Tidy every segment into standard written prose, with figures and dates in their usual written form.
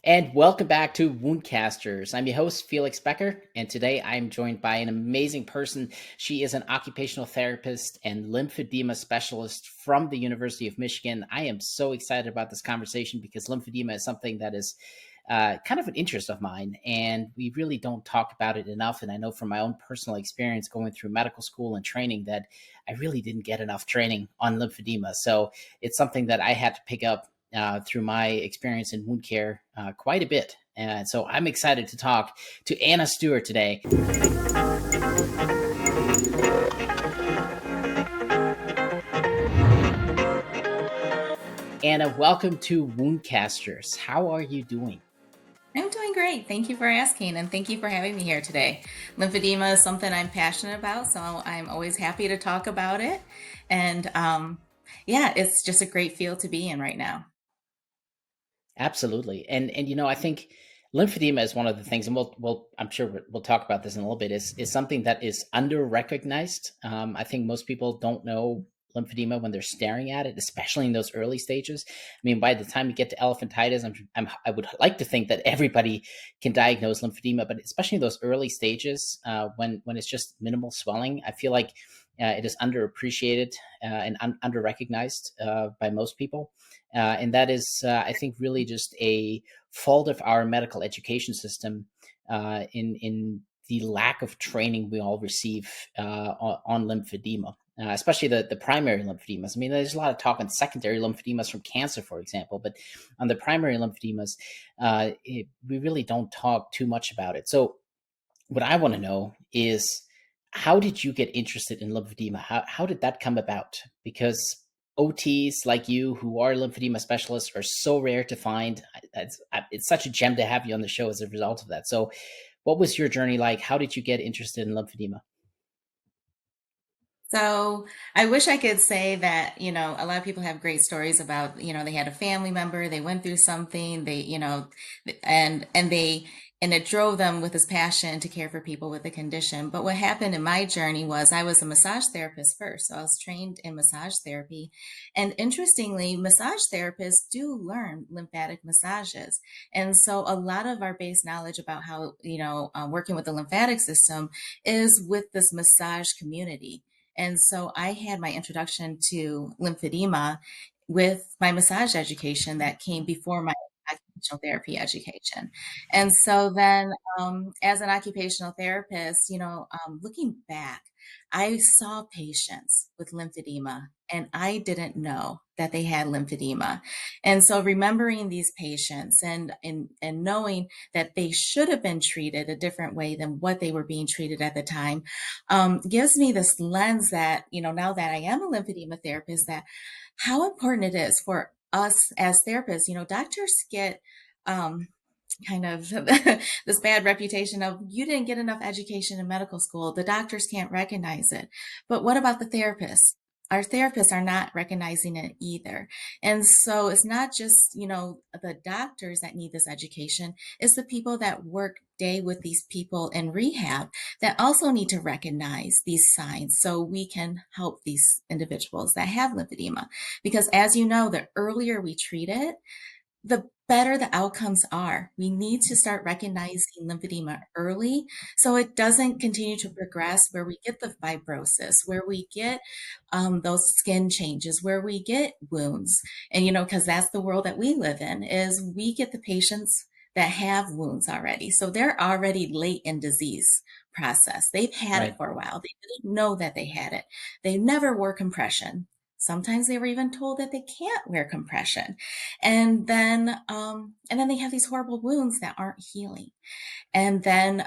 And welcome back to Woundcasters. I'm your host, Felix Boecker, and today I'm joined by an amazing person. She is an occupational therapist and lymphedema specialist from the University of Michigan. I am so excited about this conversation because lymphedema is something that is kind of an interest of mine, and we really don't talk about it enough. And I know from my own personal experience going through medical school and training that I really didn't get enough training on lymphedema. So it's something that I had to pick up through my experience in wound care quite a bit. And so I'm excited to talk to Anna Stewart today. Anna, welcome to Woundcasters. How are you doing? I'm doing great. Thank you for asking, and thank you for having me here today. Lymphedema is something I'm passionate about, so I'm always happy to talk about it. And yeah, it's just a great field to be in right now. Absolutely. And I think lymphedema is one of the things, and we'll I'm sure we'll talk about this in a little bit, is something that is under recognized. I think most people don't know lymphedema when they're staring at it, especially in those early stages. I mean, by the time you get to elephantitis, I would like to think that everybody can diagnose lymphedema, but especially in those early stages, when it's just minimal swelling, I feel like it is underappreciated and under recognized by most people. And that is, I think, really just a fault of our medical education system in the lack of training we all receive on lymphedema, especially the primary lymphedemas. I mean, there's a lot of talk on secondary lymphedemas from cancer, for example, but on the primary lymphedemas, we really don't talk too much about it. So what I want to know is, how did you get interested in lymphedema? How did that come about? Because OTs like you, who are lymphedema specialists, are so rare to find. It's such a gem to have you on the show as a result of that. So, what was your journey like? How did you get interested in lymphedema? So I wish I could say that, a lot of people have great stories about, they had a family member, they went through something, and it drove them with this passion to care for people with the condition. But what happened in my journey was I was a massage therapist first. So I was trained in massage therapy. And interestingly, massage therapists do learn lymphatic massages. And so a lot of our base knowledge about how, working with the lymphatic system is with this massage community. And so I had my introduction to lymphedema with my massage education that came before my occupational therapy education. And so then, as an occupational therapist, looking back, I saw patients with lymphedema and I didn't know that they had lymphedema. And so remembering these patients and knowing that they should have been treated a different way than what they were being treated at the time, gives me this lens that, now that I am a lymphedema therapist, that how important it is for us as therapists. Doctors get kind of this bad reputation of, you didn't get enough education in medical school. The doctors can't recognize it. But what about the therapists? Our therapists are not recognizing it either. And so it's not just, the doctors that need this education, it's the people that work day with these people in rehab that also need to recognize these signs so we can help these individuals that have lymphedema. Because as you know, the earlier we treat it, the better the outcomes are. We need to start recognizing lymphedema early so it doesn't continue to progress, where we get the fibrosis, where we get those skin changes, where we get wounds. And, because that's the world that we live in, is we get the patients that have wounds already. So they're already late in disease process. They've had it Right. for a while. They didn't know that they had it. They never wore compression. Sometimes they were even told that they can't wear compression. And then they have these horrible wounds that aren't healing. And then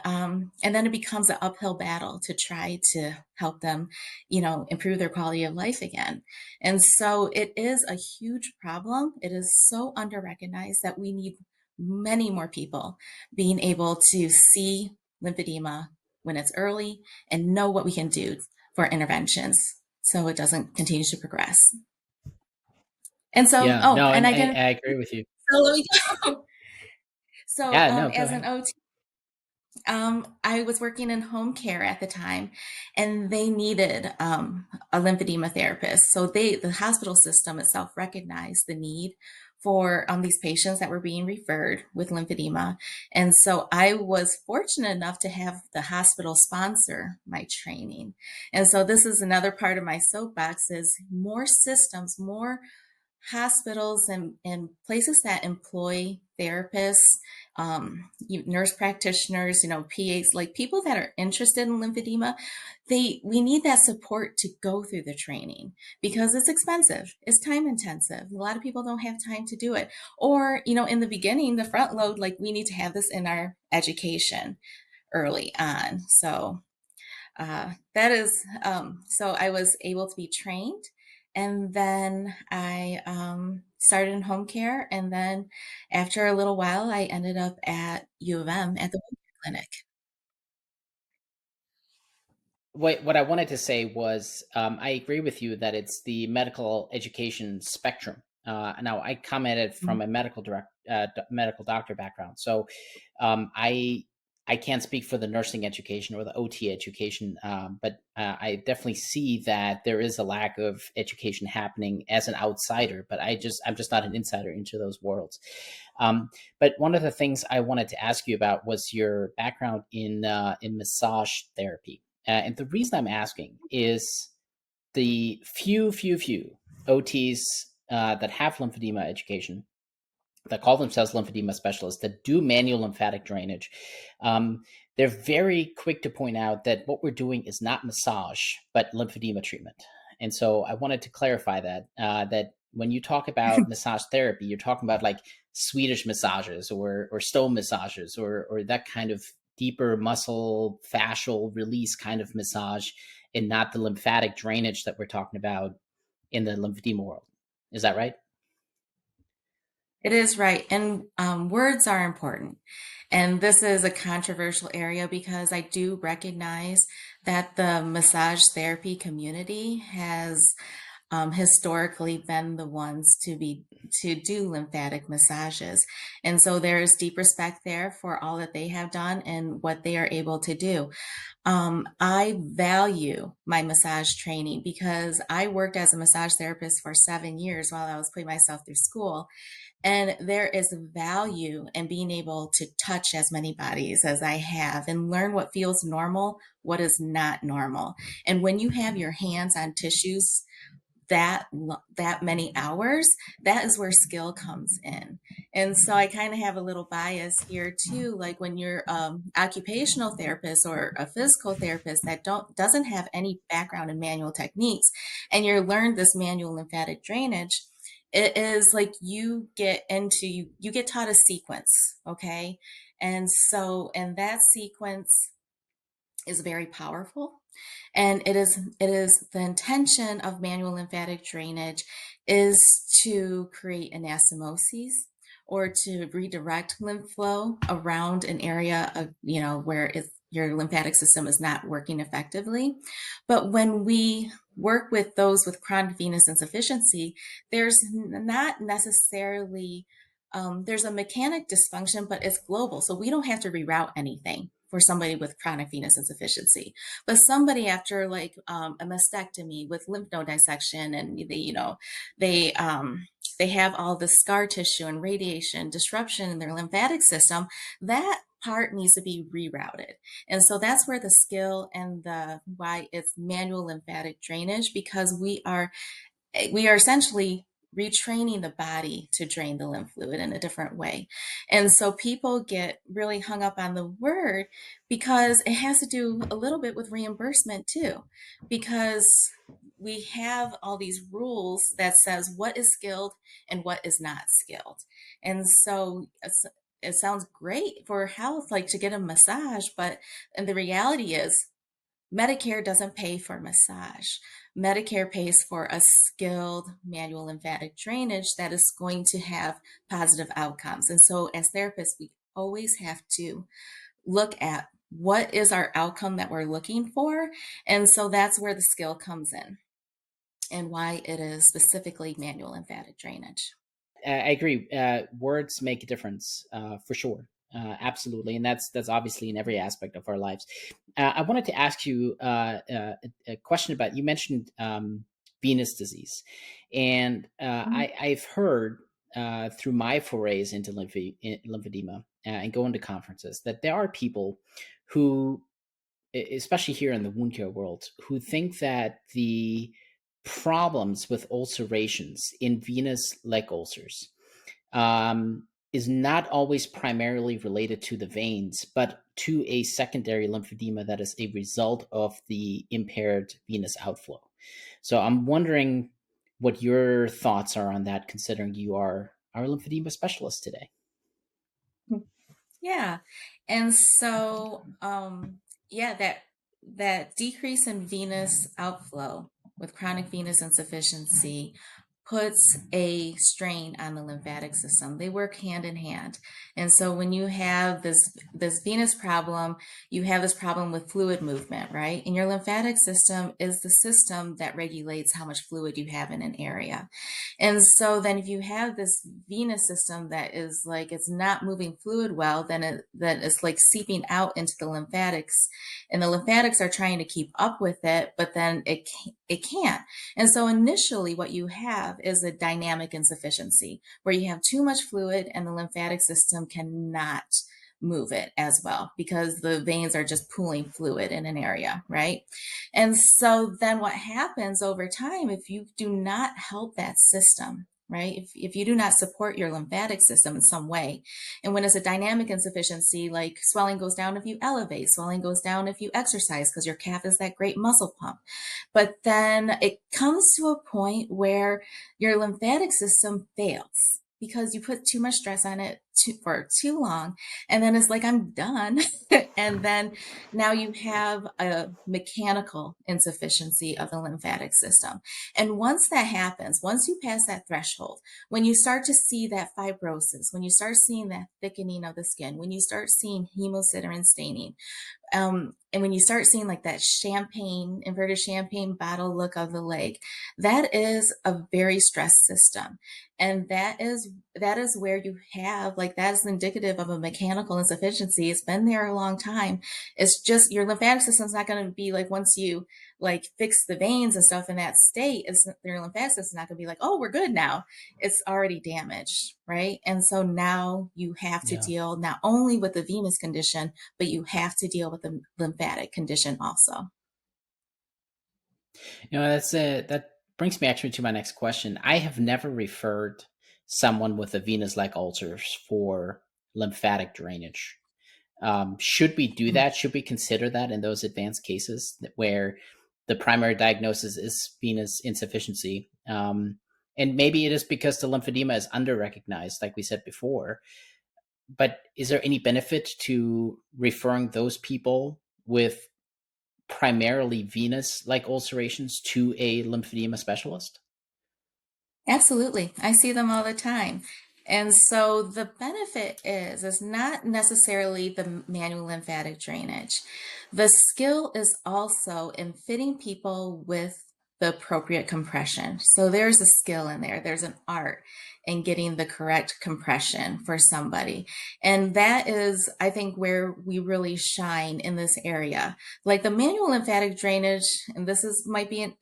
it becomes an uphill battle to try to help them, improve their quality of life again. And so it is a huge problem. It is so under-recognized that we need many more people being able to see lymphedema when it's early and know what we can do for interventions so it doesn't continue to progress. And so, Yeah. No, and and I get, I agree with you. so let me go. So, Yeah. No, go as an ahead. OT, I was working in home care at the time, and they needed a lymphedema therapist. So the hospital system itself recognized the need for these patients that were being referred with lymphedema. And so I was fortunate enough to have the hospital sponsor my training. And so this is another part of my soapbox is more systems, more hospitals and places that employ therapists, nurse practitioners, PAs, like people that are interested in lymphedema, we need that support to go through the training because it's expensive, it's time intensive. A lot of people don't have time to do it. Or, in the beginning, the front load, like we need to have this in our education early on. So that is, so I was able to be trained, and then I started in home care, and then after a little while, I ended up at U of M at the wound clinic. What I wanted to say was, I agree with you that it's the medical education spectrum. Now, I commented from a medical doctor background, so I can't speak for the nursing education or the OT education, but I definitely see that there is a lack of education happening as an outsider. But I'm just not an insider into those worlds. But one of the things I wanted to ask you about was your background in massage therapy. And the reason I'm asking is the few OTs that have lymphedema education, that call themselves lymphedema specialists, that do manual lymphatic drainage, they're very quick to point out that what we're doing is not massage, but lymphedema treatment. And so I wanted to clarify that when you talk about massage therapy, you're talking about like Swedish massages or stone massages or that kind of deeper muscle fascial release kind of massage, and not the lymphatic drainage that we're talking about in the lymphedema world. Is that right? It is right. And words are important. And this is a controversial area because I do recognize that the massage therapy community has historically been the ones to do lymphatic massages. And so there is deep respect there for all that they have done and what they are able to do. I value my massage training because I worked as a massage therapist for 7 years while I was putting myself through school. And there is value in being able to touch as many bodies as I have and learn what feels normal, what is not normal. And when you have your hands on tissues that many hours, that is where skill comes in. And so I kind of have a little bias here too, like when you're occupational therapist or a physical therapist that doesn't have any background in manual techniques, and you learn this manual lymphatic drainage, it is like you get taught a sequence, okay? And that sequence is very powerful. And it is the intention of manual lymphatic drainage is to create anastomoses or to redirect lymph flow around an area of, where your lymphatic system is not working effectively. But when we work with those with chronic venous insufficiency, there's not necessarily there's a mechanic dysfunction, but it's global. So we don't have to reroute anything for somebody with chronic venous insufficiency. But somebody after like a mastectomy with lymph node dissection, and they they have all the scar tissue and radiation disruption in their lymphatic system, that part needs to be rerouted. And so that's where the skill and the why it's manual lymphatic drainage, because we are essentially retraining the body to drain the lymph fluid in a different way. And so people get really hung up on the word because it has to do a little bit with reimbursement too, because we have all these rules that says what is skilled and what is not skilled. And so it sounds great for health, like to get a massage, but and the reality is Medicare doesn't pay for massage. Medicare pays for a skilled manual lymphatic drainage that is going to have positive outcomes. And so, as therapists, we always have to look at what is our outcome that we're looking for. And so, that's where the skill comes in and why it is specifically manual lymphatic drainage. I agree. Words make a difference, for sure. Absolutely, and that's obviously in every aspect of our lives. I wanted to ask you a question you mentioned venous disease, and I've heard through my forays into lymphedema and going to conferences that there are people who, especially here in the wound care world, who think that the problems with ulcerations in venous leg ulcers is not always primarily related to the veins, but to a secondary lymphedema that is a result of the impaired venous outflow. So I'm wondering what your thoughts are on that, considering you are our lymphedema specialist today. Yeah. And so, yeah, that decrease in venous outflow with chronic venous insufficiency puts a strain on the lymphatic system. They work hand in hand. And so when you have this venous problem, you have this problem with fluid movement, right? And your lymphatic system is the system that regulates how much fluid you have in an area. And so then if you have this venous system that is like it's not moving fluid well, then it's like seeping out into the lymphatics, and the lymphatics are trying to keep up with it, but then it can't. And so initially what you have is a dynamic insufficiency where you have too much fluid and the lymphatic system cannot move it as well because the veins are just pooling fluid in an area, right? And so then what happens over time, if you do not help that system, right? If you do not support your lymphatic system in some way, and when it's a dynamic insufficiency, like swelling goes down if you elevate, swelling goes down if you exercise because your calf is that great muscle pump. But then it comes to a point where your lymphatic system fails because you put too much stress on it for too long. And then it's like, I'm done. And then now you have a mechanical insufficiency of the lymphatic system. And once that happens, once you pass that threshold, when you start to see that fibrosis, when you start seeing that thickening of the skin, when you start seeing hemosiderin staining, and when you start seeing like that inverted champagne bottle look of the leg, that is a very stressed system. And that is where you have like that is indicative of a mechanical insufficiency. It's been there a long time. It's just your lymphatic system's not going to be like once you like fix the veins and stuff in that state, your lymphatic system's not going to be like, oh, we're good now. It's already damaged, right? And so now you have to Yeah. deal not only with the venous condition, but you have to deal with the lymphatic condition also. That brings me actually to my next question. I have never referred someone with a venous leg ulcers for lymphatic drainage. Should we do that? Should we consider that in those advanced cases where the primary diagnosis is venous insufficiency? And maybe it is because the lymphedema is under-recognized, like we said before. But is there any benefit to referring those people with primarily venous like ulcerations to a lymphedema specialist? Absolutely. I see them all the time. And so the benefit is not necessarily the manual lymphatic drainage. The skill is also in fitting people with the appropriate compression. So there's a skill in there. There's an art in getting the correct compression for somebody. And that is, I think, where we really shine in this area. Like the manual lymphatic drainage, and this is might be an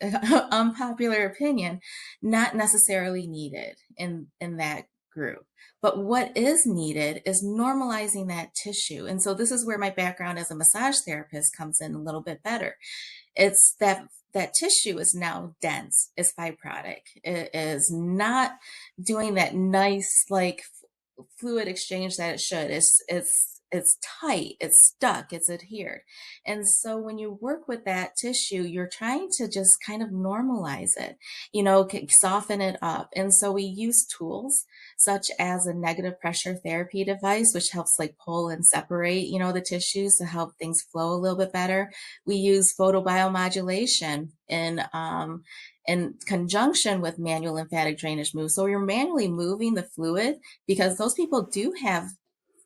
unpopular opinion, not necessarily needed in that group. But what is needed is normalizing that tissue. And so this is where my background as a massage therapist comes in a little bit better. It's that tissue is now dense, it's fibrotic. It is not doing that nice like fluid exchange that it should. It's tight, it's stuck, it's adhered. And so when you work with that tissue, you're trying to just kind of normalize it, soften it up. And so we use tools such as a negative pressure therapy device, which helps like pull and separate, the tissues to help things flow a little bit better. We use photobiomodulation in conjunction with manual lymphatic drainage moves. So you're manually moving the fluid because those people do have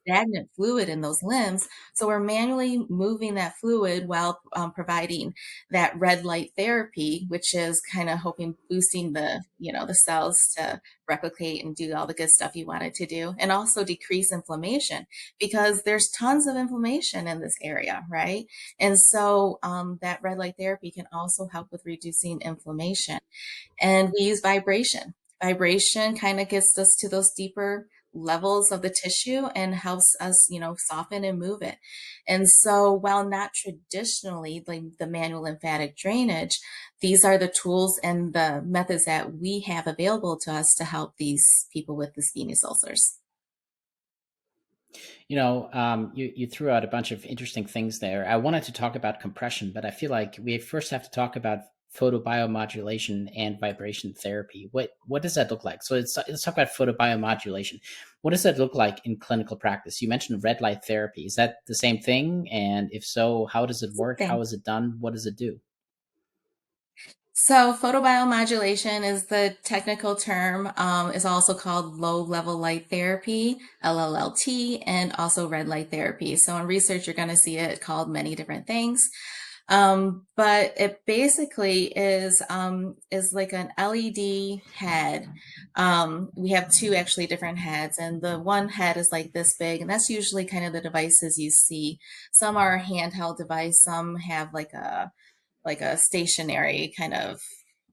stagnant fluid in those limbs. So we're manually moving that fluid while providing that red light therapy, which is kind of boosting the cells to replicate and do all the good stuff you want it to do, and also decrease inflammation because there's tons of inflammation in this area, right? And so that red light therapy can also help with reducing inflammation. And we use vibration. vibration kind of gets us to those deeper levels of the tissue and helps us, soften and move it. And so while not traditionally like the manual lymphatic drainage, these are the tools and the methods that we have available to us to help these people with these venous ulcers. You threw out a bunch of interesting things there. I wanted to talk about compression, but I feel like we first have to talk about photobiomodulation and vibration therapy. What does that look like? So let's talk about photobiomodulation. What does that look like in clinical practice? You mentioned red light therapy. Is that the same thing? And if so, how does it work? How is it done? What does it do? So photobiomodulation is the technical term. Is also called low level light therapy, LLLT, and also red light therapy. So in research, you're going to see it called many different things. But it basically is like an LED head. We have two actually different heads, and the one head is like this big, and that's usually kind of the devices you see. Some are a handheld device, some have like a stationary kind of,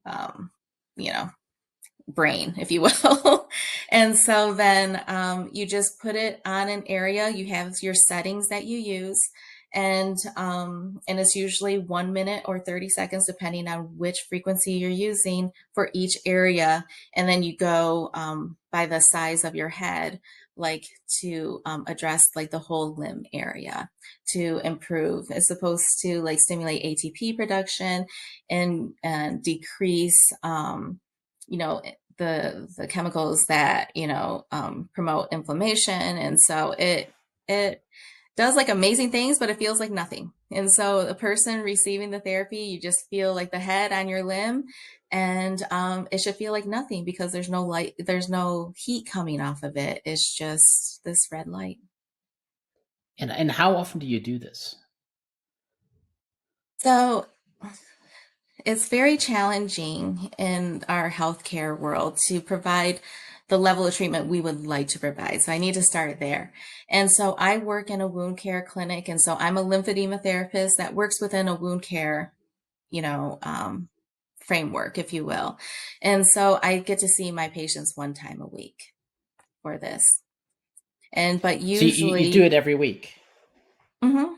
um, you know, brain, if you will. And so then you just put it on an area. You have your settings that you use, and it's usually 1 minute or 30 seconds, depending on which frequency you're using for each area. And then you go by the size of your head, like to address like the whole limb area to improve. It's supposed to like stimulate ATP production and decrease, you know, the chemicals that promote inflammation. And so it does like amazing things, but it feels like nothing. And so the person receiving the therapy, you just feel like the head on your limb, and it should feel like nothing because there's no light, there's no heat coming off of it. It's just this red light. And how often do you do this? So it's very challenging in our healthcare world to provide the level of treatment we would like to provide. So I need to start there. And so I work in a wound care clinic. And so I'm a lymphedema therapist that works within a wound care, you know, framework, if you will. And so I get to see my patients 1 time a week for this. But So you do usually, it every week. mhm,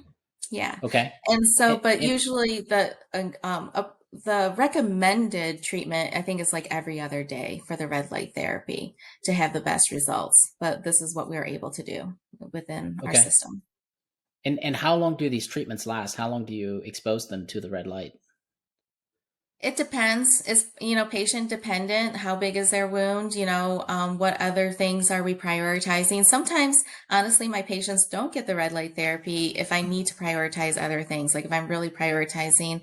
yeah. Okay. And so, but And usually the recommended treatment, I think, is like every other day for the red light therapy to have the best results. But this is what we're able to do within our okay. system. And how long do these treatments last? How long do you expose them to the red light? It depends. It's, patient dependent. How big is their wound? What other things are we prioritizing? Sometimes, honestly, my patients don't get the red light therapy if I need to prioritize other things. Like if I'm really prioritizing,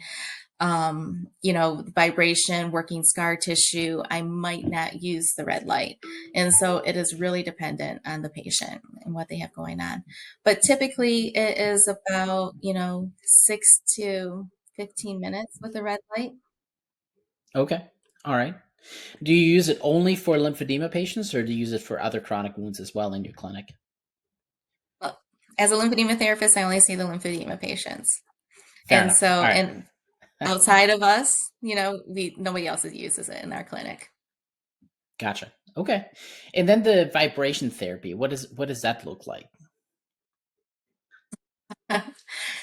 vibration, working scar tissue, I might not use the red light. And so it is really dependent on the patient and what they have going on. But typically it is about, 6 to 15 minutes with the red light. Okay. All right. Do you use it only for lymphedema patients or do you use it for other chronic wounds as well in your clinic? Well, as a lymphedema therapist, I only see the lymphedema patients. Fair And enough. so, All right. and outside of us, nobody else uses it in our clinic. Gotcha. Okay. And then the vibration therapy, what does that look like?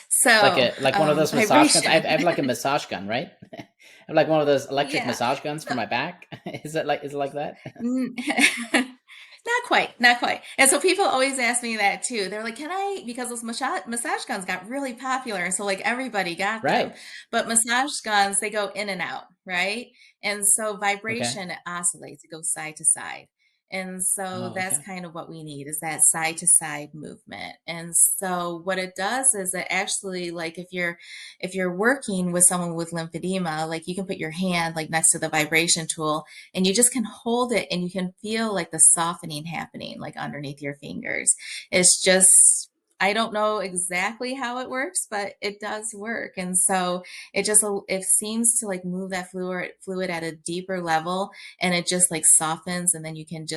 So, Like one of those massage guns. vibration. I have like a massage gun, right? I have like one of those electric Yeah. massage guns for So, my back. Is it like that? not quite, not quite. And so people always ask me that too. They're like, "Can I?" Because those massage guns got really popular, and so like everybody got them. Right. But massage guns, they go in and out, right? And so Okay. vibration, it oscillates, it goes side to side. And so Oh, that's okay. kind of what we need is that side to side movement. And so what it does is it actually, like, if you're working with someone with lymphedema, like you can put your hand like next to the vibration tool and you just can hold it and you can feel like the softening happening like underneath your fingers. It's just, I don't know exactly how it works, but it does work. And so it seems to like move that fluid at a deeper level, and it just like softens, and then you can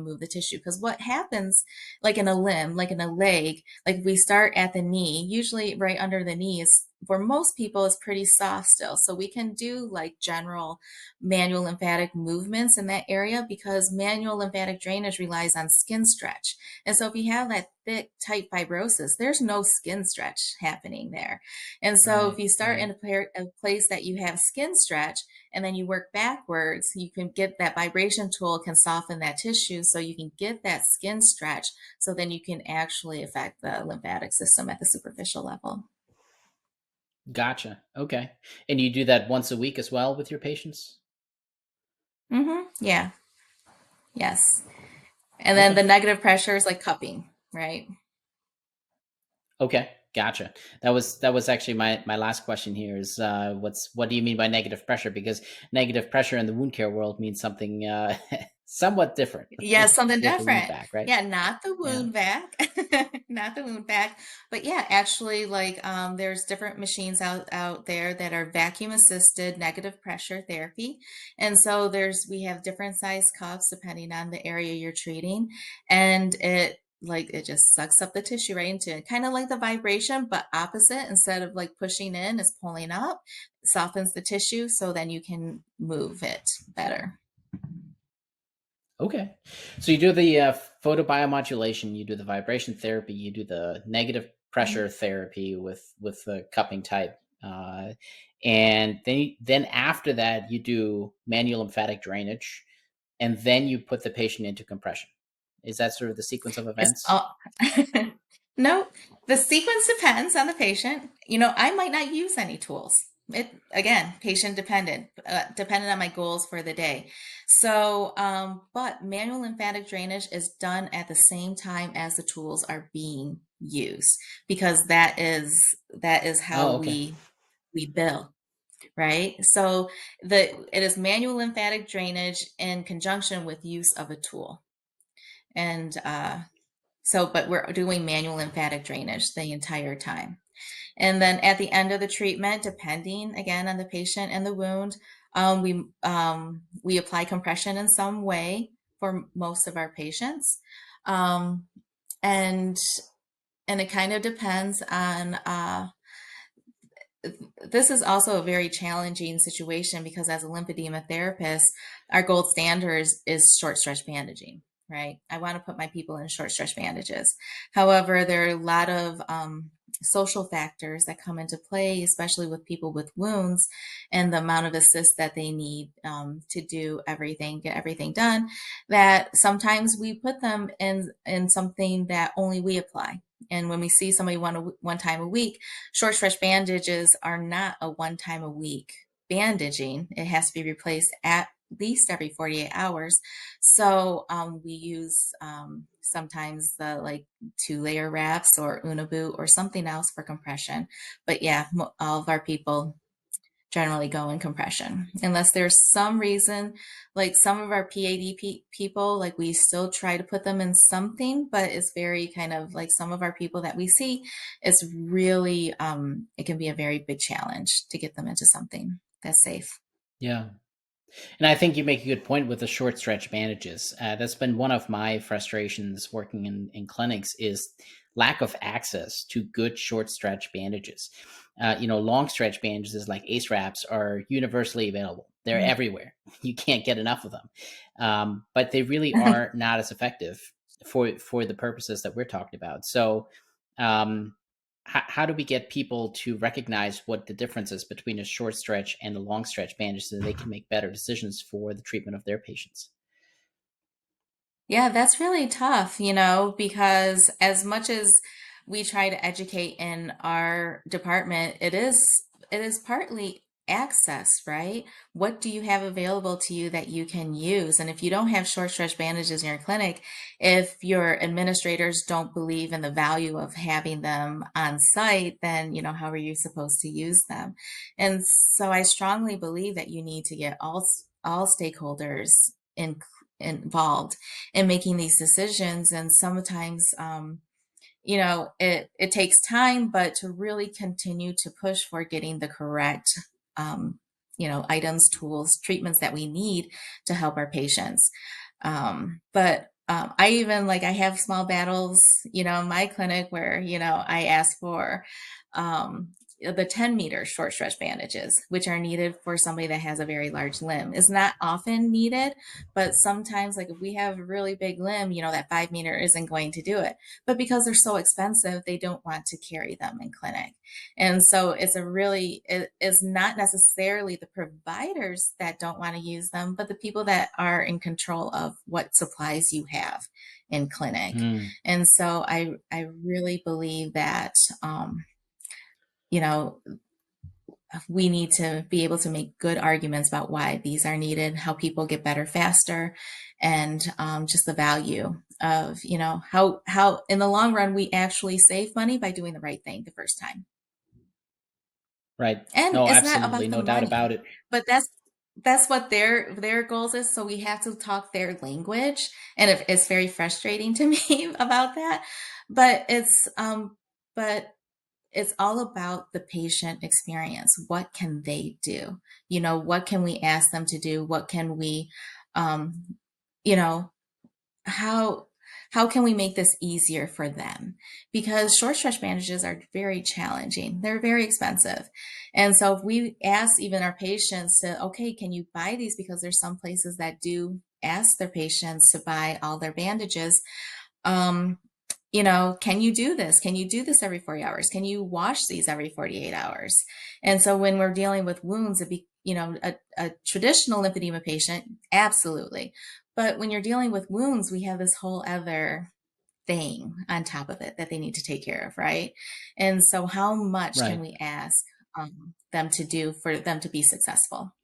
move the tissue. Because what happens like in a limb, like in a leg, like we start at the knee, usually right under the knee is for most people is pretty soft still. So we can do like general manual lymphatic movements in that area because manual lymphatic drainage relies on skin stretch. And so if you have that thick, tight fibrosis, there's no skin stretch happening there. And so if Right, you start right. in a place that you have skin stretch and then you work backwards, you can get that vibration tool can soften that tissue so you can get that skin stretch so then you can actually affect the lymphatic system at the superficial level. Gotcha. Okay. And you do that once a week as well with your patients? Yeah. Yes. And then the Okay. negative pressure is like cupping, right? Okay. Gotcha. That was actually my last question here is what do you mean by negative pressure? Because negative pressure in the wound care world means something somewhat different Yeah, something with the wound different. vac, right? Yeah, not the Yeah. wound vac, not the wound vac, but yeah, actually, like there's different machines out there that are vacuum assisted negative pressure therapy, and so we have different size cups depending on the area you're treating, and it just sucks up the tissue right into it, kind of like the vibration, but opposite. Instead of like pushing in, it's pulling up, softens the tissue, so then you can move it better. Okay. So you do the photobiomodulation, you do the vibration therapy, you do the negative pressure therapy with the cupping type, and then after that you do manual lymphatic drainage, and then you put the patient into compression. Is that sort of the sequence of It's events? all, no, the sequence depends on the patient. I might not use any tools. It again, patient dependent, dependent on my goals for the day. So, but manual lymphatic drainage is done at the same time as the tools are being used because that is how Oh, okay. we bill, right? So it is manual lymphatic drainage in conjunction with use of a tool. And but we're doing manual lymphatic drainage the entire time. And then at the end of the treatment, depending again on the patient and the wound, we apply compression in some way for most of our patients, um, and and it kind of depends on. This is also a very challenging situation because as a lymphedema therapist, our gold standard is short stretch bandaging, right? I want to put my people in short stretch bandages. However, there are a lot of social factors that come into play, especially with people with wounds and the amount of assist that they need to get everything done, that sometimes we put them in something that only we apply. And when we see somebody one time a week, short stretch bandages are not a one time a week bandaging. It has to be replaced at least every 48 hours. So we use sometimes the like 2-layer wraps or Unaboot or something else for compression. But yeah, all of our people generally go in compression unless there's some reason, like some of our people, like we still try to put them in something, but it's very kind of like some of our people that we see, it's really it can be a very big challenge to get them into something that's safe. Yeah. And I think you make a good point with the short stretch bandages. That's been one of my frustrations working in clinics is lack of access to good short stretch bandages. Long stretch bandages like ACE wraps are universally available. They're everywhere. You can't get enough of them, but they really are not as effective for the purposes that we're talking about. So, um, how do we get people to recognize what the difference is between a short stretch and a long stretch bandage so they can make better decisions for the treatment of their patients? Yeah, that's really tough, because as much as we try to educate in our department, it is partly access, right? What do you have available to you that you can use? And if you don't have short stretch bandages in your clinic, if your administrators don't believe in the value of having them on site, then, how are you supposed to use them? And so I strongly believe that you need to get all stakeholders involved in making these decisions. And sometimes, it takes time, but to really continue to push for getting the correct, items, tools, treatments that we need to help our patients. But I even like I have small battles, in my clinic where I ask for, the 10-meter short stretch bandages, which are needed for somebody that has a very large limb. Is not often needed, but sometimes, like if we have a really big limb, that 5-meter isn't going to do it. But because they're so expensive, they don't want to carry them in clinic. And so it's not necessarily the providers that don't want to use them, but the people that are in control of what supplies you have in clinic. Mm, And so I really believe that, you know, we need to be able to make good arguments about why these are needed, how people get better faster, and just the value of, how in the long run we actually save money by doing the right thing the first time. right. And No, it's not absolutely. about the No doubt money, about it. but that's what their goals is. So we have to talk their language, and it's very frustrating to me about that. But but it's all about the patient experience. What can they do? What can we ask them to do? What can we, um, you know, how how can we make this easier for them? Because short stretch bandages are very challenging. They're very expensive. And so if we ask even our patients to, okay, can you buy these? Because there's some places that do ask their patients to buy all their bandages. Um, can you do this? Can you do this every 40 hours? Can you wash these every 48 hours? And so when we're dealing with wounds, a traditional lymphedema patient, absolutely. But when you're dealing with wounds, we have this whole other thing on top of it that they need to take care of, right? And so how much can Right. we ask them to do for them to be successful?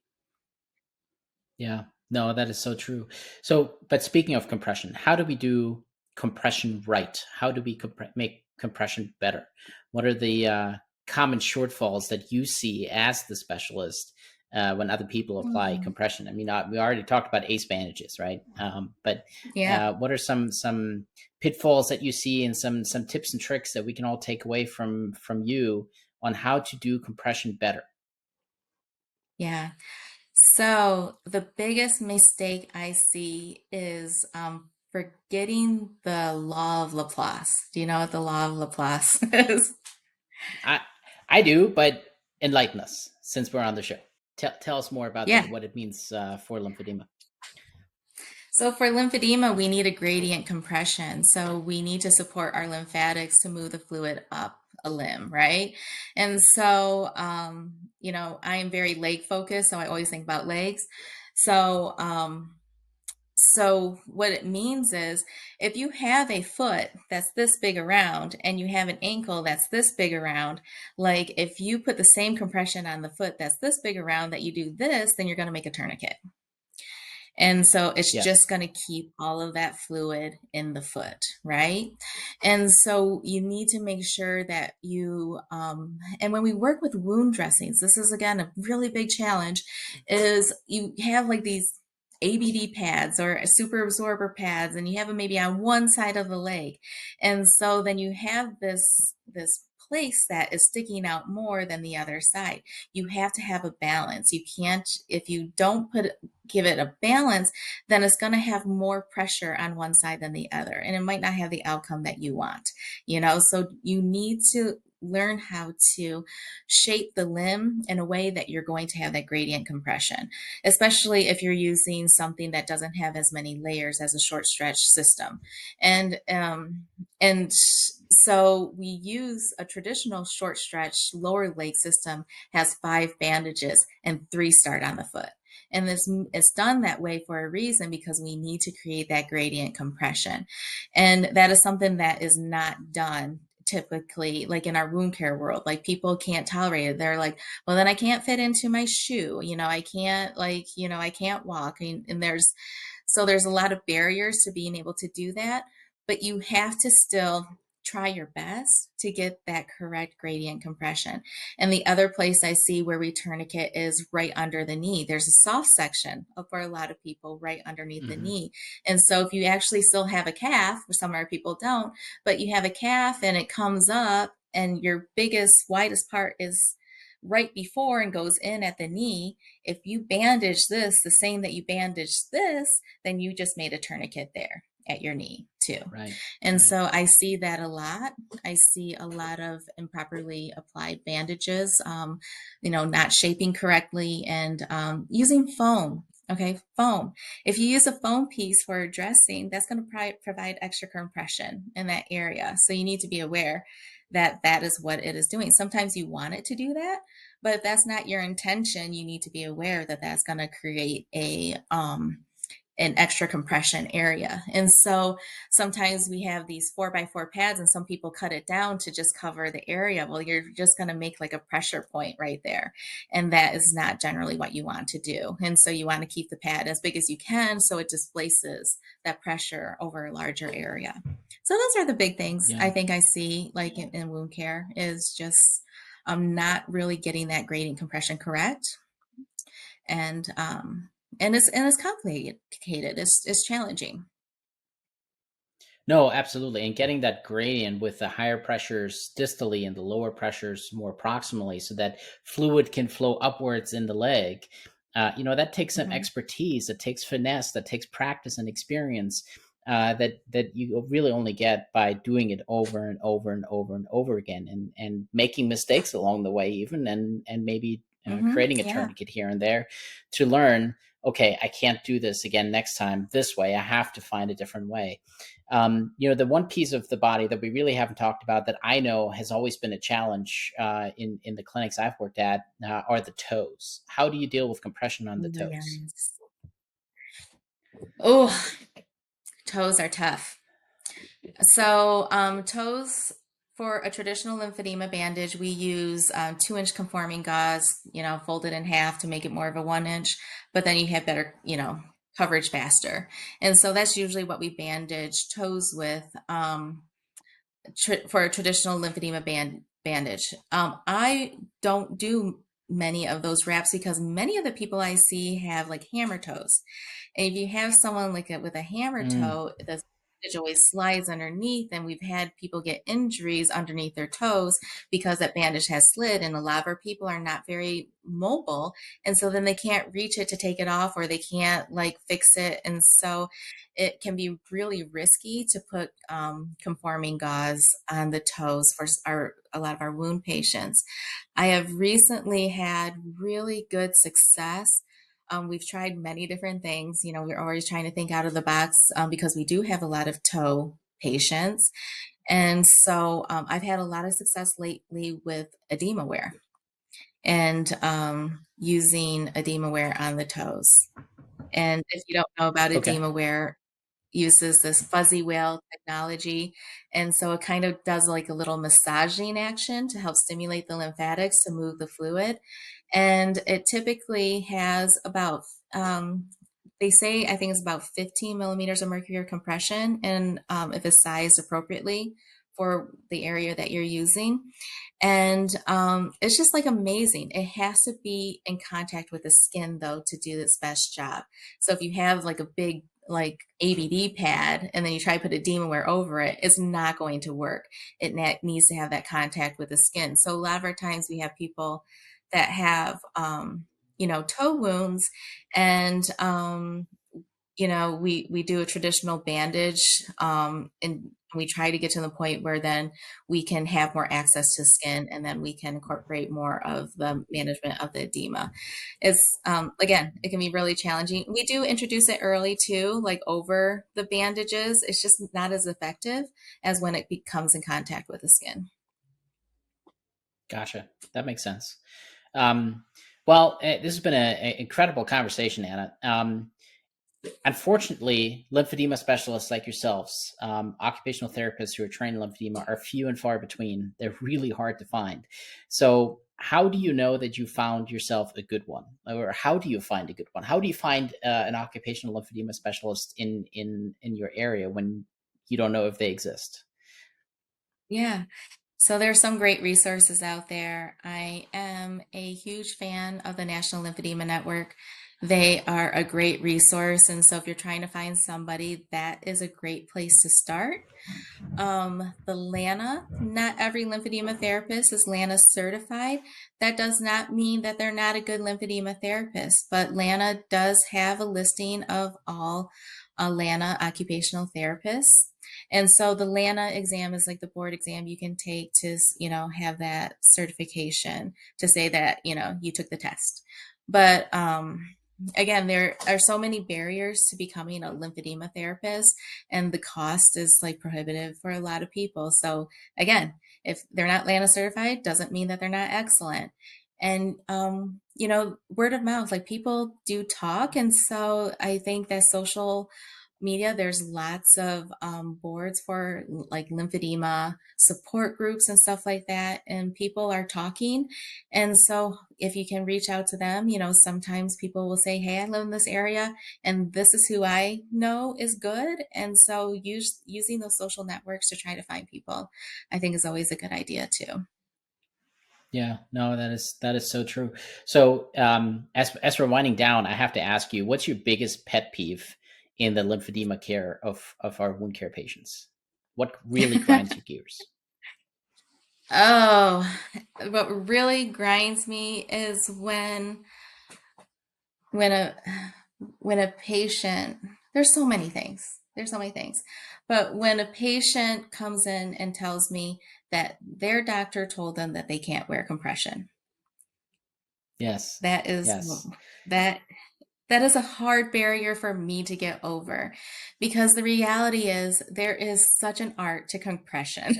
Yeah. No, that is so true. So, but speaking of compression, how do we do compression right? How do we make compression better? What are the common shortfalls that you see as the specialist when other people apply Mhm. compression? I mean, we already talked about ACE bandages, right? But Yeah. what are some pitfalls that you see, and some tips and tricks that we can all take away from you on how to do compression better? Yeah. So the biggest mistake I see is forgetting the law of Laplace. Do you know what the law of Laplace is? I I do, but enlighten us since we're on the show. Tell us more about Yeah. that. What it means for lymphedema. So for lymphedema, we need a gradient compression. So we need to support our lymphatics to move the fluid up a limb, right? And so, I am very leg focused, so I always think about legs. So, so what it means is if you have a foot that's this big around and you have an ankle that's this big around, like if you put the same compression on the foot that's this big around that you do this, then you're going to make a tourniquet. And so it's Yes. just going to keep all of that fluid in the foot, right? And so you need to make sure that and when we work with wound dressings, this is again a really big challenge, is you have like these ABD pads or super absorber pads, and you have them maybe on one side of the leg. And so then you have this place that is sticking out more than the other side. You have to have a balance. You can't, if you don't give it a balance, then it's going to have more pressure on one side than the other. And it might not have the outcome that you want, So you need to learn how to shape the limb in a way that you're going to have that gradient compression, especially if you're using something that doesn't have as many layers as a short stretch system. And so we use a traditional short stretch lower leg system, has 5 bandages and 3 start on the foot. And this is done that way for a reason, because we need to create that gradient compression. And that is something that is not done typically, like in our wound care world. Like people can't tolerate it. They're like, well, then I can't fit into my shoe. I can't I can't walk. And there's a lot of barriers to being able to do that, but you have to still try your best to get that correct gradient compression. And the other place I see where we tourniquet is right under the knee. There's a soft section for a lot of people right underneath the Hmm. knee. And so if you actually still have a calf, for some other people don't, but you have a calf and it comes up and your biggest, widest part is right before and goes in at the knee, if you bandage this the same that you bandage this, then you just made a tourniquet there at your knee too. Right. And Right. so I see that a lot. I see a lot of improperly applied bandages, not shaping correctly, and using foam. Okay, foam. If you use a foam piece for dressing, that's going to provide extra compression in that area. So you need to be aware that that is what it is doing. Sometimes you want it to do that, but if that's not your intention, you need to be aware that that's going to create an extra compression area. And so sometimes we have these 4x4 pads and some people cut it down to just cover the area. Well, you're just going to make like a pressure point right there. And that is not generally what you want to do. And so you want to keep the pad as big as you can so it displaces that pressure over a larger area. So those are the big things I Yeah. think I see like in wound care is just not really getting that gradient compression correct. And it's complicated. It's challenging. No, absolutely. And getting that gradient with the higher pressures distally and the lower pressures more proximally so that fluid can flow upwards in the leg, that takes some Mhm. expertise, it takes finesse, that takes practice and experience that you really only get by doing it over and over and over and over again and making mistakes along the way even and maybe creating a Yeah. tourniquet here and there to learn, okay, I can't do this again next time this way. I have to find a different way. The one piece of the body that we really haven't talked about that I know has always been a challenge in the clinics I've worked at are the toes. How do you deal with compression on the toes? Yes. Oh, toes are tough. So, toes for a traditional lymphedema bandage, we use 2-inch conforming gauze, folded in half to make it more of a 1-inch, but then you have better, coverage faster. And so that's usually what we bandage toes with for a traditional lymphedema bandage. I don't do many of those wraps because many of the people I see have like hammer toes. And if you have someone like with a hammer Mm, toe, the bandage always slides underneath, and we've had people get injuries underneath their toes because that bandage has slid, and a lot of our people are not very mobile, and so then they can't reach it to take it off, or they can't like fix it, and so it can be really risky to put conforming gauze on the toes for a lot of our wound patients. I have recently had really good success. We've tried many different things. We're always trying to think out of the box because we do have a lot of toe patients. And so I've had a lot of success lately with edema wear and using edema wear on the toes. And if you don't know about okay. edema wear, uses this fuzzy whale technology. And so it kind of does like a little massaging action to help stimulate the lymphatics to move the fluid. And it typically has about, they say, I think it's about 15 millimeters of mercury compression. And if it's sized appropriately for the area that you're using. And it's just like amazing. It has to be in contact with the skin though to do its best job. So if you have like a big like ABD pad and then you try to put edema wear over it, it's not going to work. It needs to have that contact with the skin. So a lot of our times we have people that have toe wounds, and we do a traditional bandage, and we try to get to the point where then we can have more access to skin, and then we can incorporate more of the management of the edema. It's again, it can be really challenging. We do introduce it early too, like over the bandages. It's just not as effective as when it comes in contact with the skin. Gotcha. That makes sense. Um, this has been an incredible conversation, Anna. Unfortunately, lymphedema specialists like yourselves, occupational therapists who are trained in lymphedema, are few and far between. They're really hard to find. So, how do you know that you found yourself a good one, or how do you find a good one? How do you find an occupational lymphedema specialist in your area when you don't know if they exist? Yeah. So there's some great resources out there. I am a huge fan of the National Lymphedema Network. They are a great resource. And so if you're trying to find somebody, that is a great place to start. The LANA, not every lymphedema therapist is LANA certified. That does not mean that they're not a good lymphedema therapist, but LANA does have a listing of all LANA occupational therapists. And so the LANA exam is like the board exam you can take to, have that certification to say that, you took the test. But again, there are so many barriers to becoming a lymphedema therapist, and the cost is like prohibitive for a lot of people. So again, if they're not LANA certified, doesn't mean that they're not excellent. And word of mouth, like people do talk. And so I think that social media, there's lots of boards for like lymphedema support groups and stuff like that, and people are talking. And so if you can reach out to them, sometimes people will say, hey, I live in this area and this is who I know is good. And so using those social networks to try to find people, I think, is always a good idea too. Yeah, no, that is so true. So, as we're winding down, I have to ask you, what's your biggest pet peeve in the lymphedema care of our wound care patients? What really grinds your gears? Oh, what really grinds me is when a when a patient, there's so many things, but when a patient comes in and tells me that their doctor told them that they can't wear compression, Yes, that is yes, that that is a hard barrier for me to get over, because the reality is there is such an art to compression.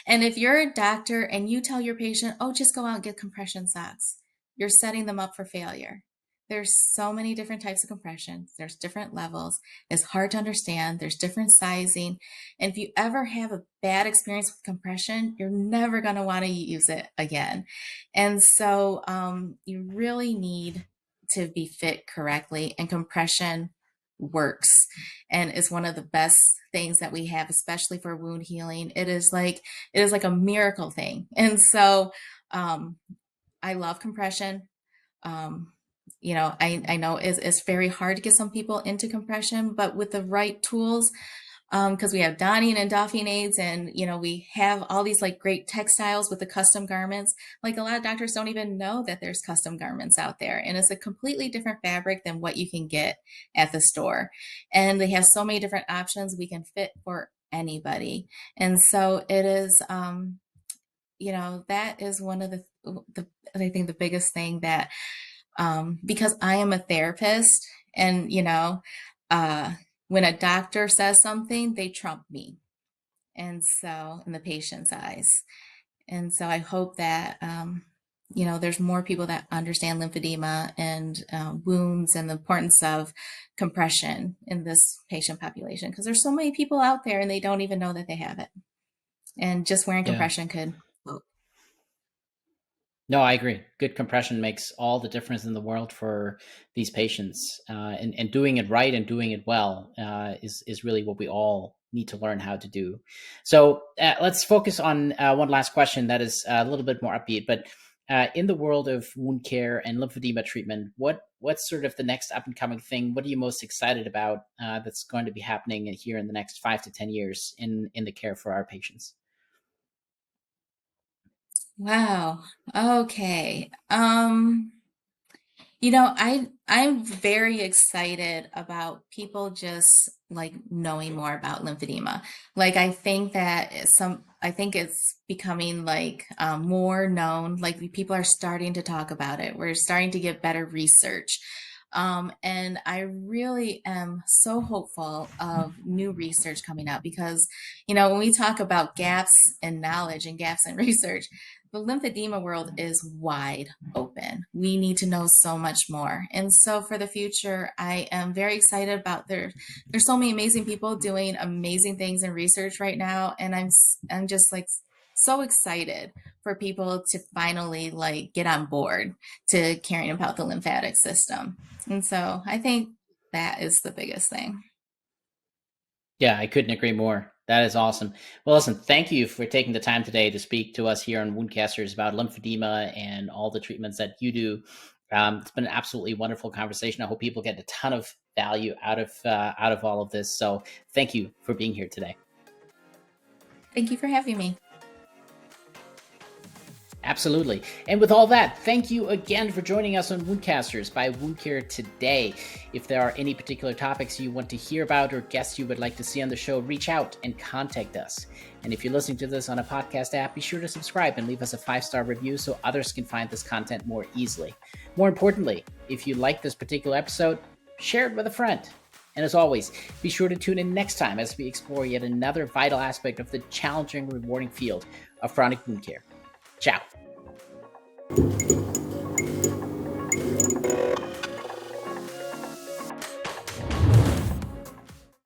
And if you're a doctor and you tell your patient, oh, just go out and get compression socks, you're setting them up for failure. There's so many different types of compression. There's different levels. It's hard to understand. There's different sizing. And if you ever have a bad experience with compression, you're never going to want to use it again. And so you really need to be fit correctly, and compression works and is one of the best things that we have, especially for wound healing. It is like a miracle thing. And so I love compression. um, I know it's very hard to get some people into compression, but with the right tools, because we have donning and doffing aids, and we have all these like great textiles with the custom garments. Like a lot of doctors don't even know that there's custom garments out there, and it's a completely different fabric than what you can get at the store. And they have so many different options we can fit for anybody. And so it is, that is one of the I think the biggest thing that, because I am a therapist, and uh, when a doctor says something, they trump me, and so in the patient's eyes. And so I hope that there's more people that understand lymphedema and wounds and the importance of compression in this patient population, because there's so many people out there and they don't even know that they have it, and just wearing yeah. compression could help. No, I agree. Good compression makes all the difference in the world for these patients, and doing it right and doing it well is really what we all need to learn how to do. So let's focus on one last question that is a little bit more upbeat. But in the world of wound care and lymphedema treatment, what's sort of the next up and coming thing? What are you most excited about that's going to be happening here in the next 5 to 10 years in the care for our patients? Wow. Okay. I'm very excited about people just like knowing more about lymphedema. Like I think it's becoming like more known. Like people are starting to talk about it. We're starting to get better research. And I really am so hopeful of new research coming out, because, when we talk about gaps in knowledge and gaps in research, the lymphedema world is wide open. We need to know so much more. And so for the future, I am very excited about there's so many amazing people doing amazing things in research right now. And I'm just like so excited for people to finally like get on board to caring about the lymphatic system. And so I think that is the biggest thing. Yeah, I couldn't agree more. That is awesome. Well, listen, thank you for taking the time today to speak to us here on Woundcasters about lymphedema and all the treatments that you do. It's been an absolutely wonderful conversation. I hope people get a ton of value out of all of this. So, thank you for being here today. Thank you for having me. Absolutely. And with all that, thank you again for joining us on Woundcasters by Wound Care today. If there are any particular topics you want to hear about or guests you would like to see on the show, reach out and contact us. And if you're listening to this on a podcast app, be sure to subscribe and leave us a 5-star review so others can find this content more easily. More importantly, if you like this particular episode, share it with a friend. And as always, be sure to tune in next time as we explore yet another vital aspect of the challenging, rewarding field of chronic wound care. Ciao.